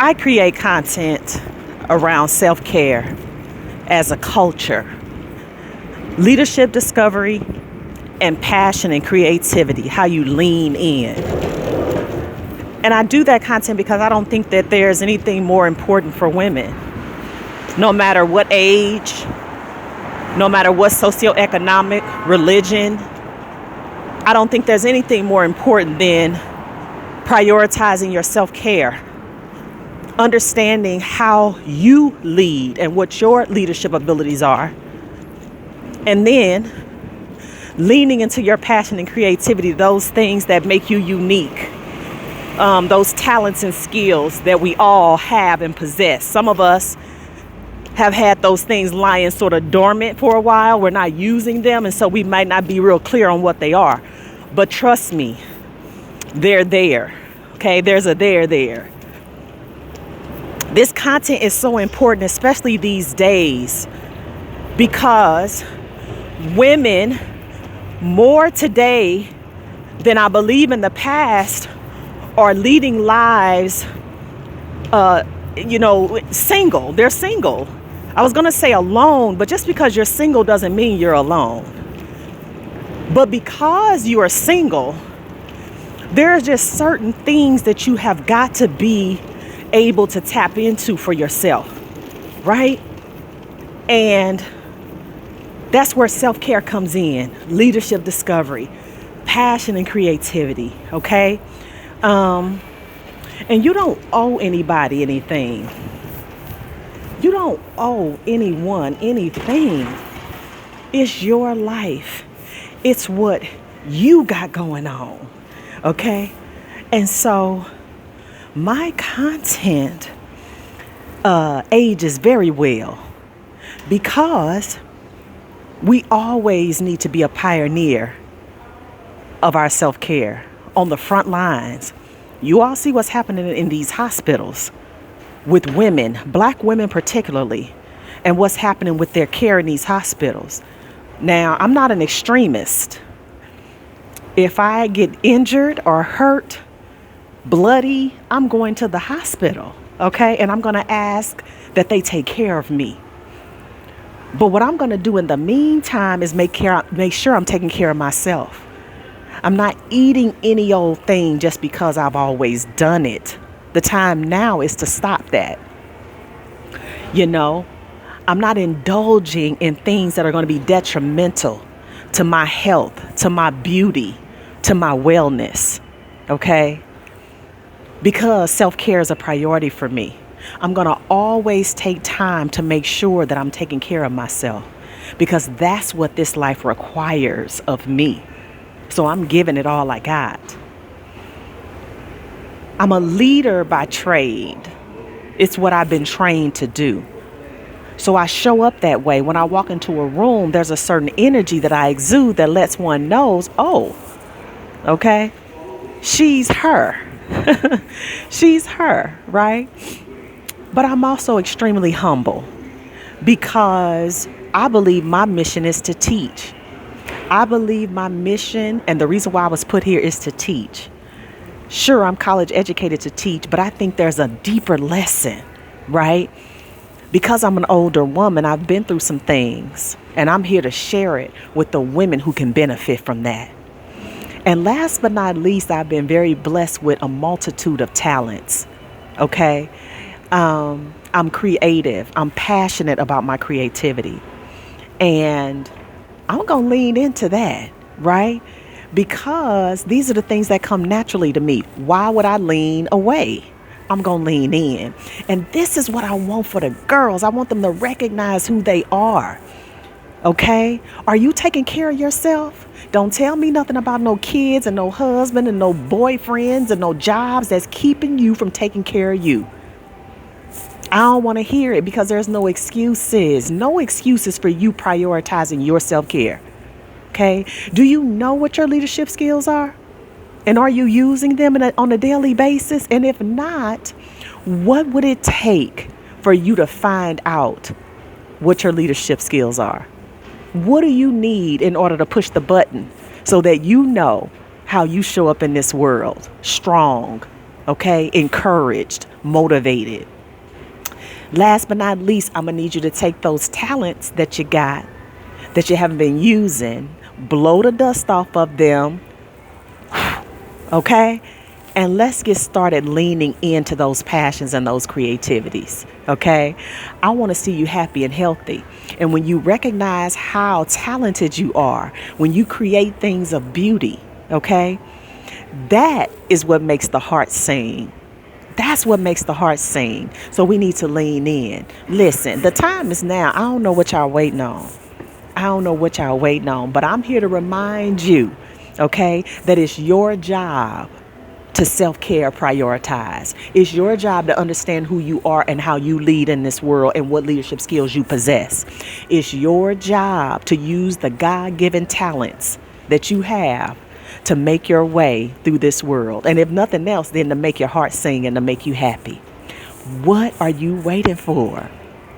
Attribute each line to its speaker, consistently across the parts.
Speaker 1: I create content around self-care as a culture, leadership discovery, and passion and creativity, how you lean in. And I do that content because I don't think that there's anything more important for women. No matter what age, no matter what socioeconomic, religion, I don't think there's anything more important than prioritizing your self-care, understanding how you lead and what your leadership abilities are, and then leaning into your passion and creativity, those things that make you unique, those talents and skills that we all have and possess. Some of us have had those things lying sort of dormant for a while. We're not using them, and so we might not be real clear on what they are. But trust me, they're there. Okay, there's a there. This content is so important, especially these days, because women more today than I believe in the past are leading lives, single. They're single. I was going to say alone, but just because you're single doesn't mean you're alone. But because you are single, there are just certain things that you have got to be able to tap into for yourself, right? And that's where self-care comes in, leadership discovery, passion and creativity, okay? And you don't owe anybody anything. You don't owe anyone anything. It's your life. It's what you got going on, okay? And so my content ages very well because we always need to be a pioneer of our self-care on the front lines. You all see what's happening in these hospitals with women, Black women particularly, and what's happening with their care in these hospitals. Now, I'm not an extremist. If I get injured or hurt, bloody, I'm going to the hospital, okay? And I'm going to ask that they take care of me. But what I'm going to do in the meantime is make sure I'm taking care of myself. I'm not eating any old thing just because I've always done it. The time now is to stop that. I'm not indulging in things that are going to be detrimental to my health, to my beauty, to my wellness, okay? Because self-care is a priority for me. I'm going to always take time to make sure that I'm taking care of myself because that's what this life requires of me. So I'm giving it all I got. I'm a leader by trade. It's what I've been trained to do. So I show up that way. When I walk into a room, there's a certain energy that I exude that lets one know, oh, okay, she's her. She's her, right? But I'm also extremely humble because I believe my mission is to teach. I believe my mission and the reason why I was put here is to teach. Sure, I'm college educated to teach, but I think there's a deeper lesson, right? Because I'm an older woman, I've been through some things, and I'm here to share it with the women who can benefit from that. And last but not least, I've been very blessed with a multitude of talents, okay? I'm creative. I'm passionate about my creativity. And I'm going to lean into that, right? Because these are the things that come naturally to me. Why would I lean away? I'm going to lean in. And this is what I want for the girls. I want them to recognize who they are. Okay? Are you taking care of yourself? Don't tell me nothing about no kids and no husband and no boyfriends and no jobs that's keeping you from taking care of you. I don't want to hear it because there's no excuses. No excuses for you prioritizing your self-care. Okay? Do you know what your leadership skills are? And are you using them on a daily basis? And if not, what would it take for you to find out what your leadership skills are? What do you need in order to push the button so that you know how you show up in this world strong, okay? Encouraged, motivated. Last but not least, I'm going to need you to take those talents that you got, that you haven't been using, blow the dust off of them, okay? And let's get started leaning into those passions and those creativities, okay? I want to see you happy and healthy. And when you recognize how talented you are, when you create things of beauty, okay, that is what makes the heart sing. That's what makes the heart sing. So we need to lean in. Listen, the time is now. I don't know what y'all waiting on. But I'm here to remind you, okay, that it's your job to self-care prioritize. It's your job to understand who you are and how you lead in this world and what leadership skills you possess. It's your job to use the God-given talents that you have to make your way through this world. And if nothing else, then to make your heart sing and to make you happy. What are you waiting for?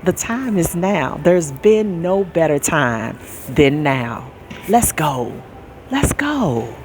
Speaker 1: The time is now. There's been no better time than now. Let's go. Let's go.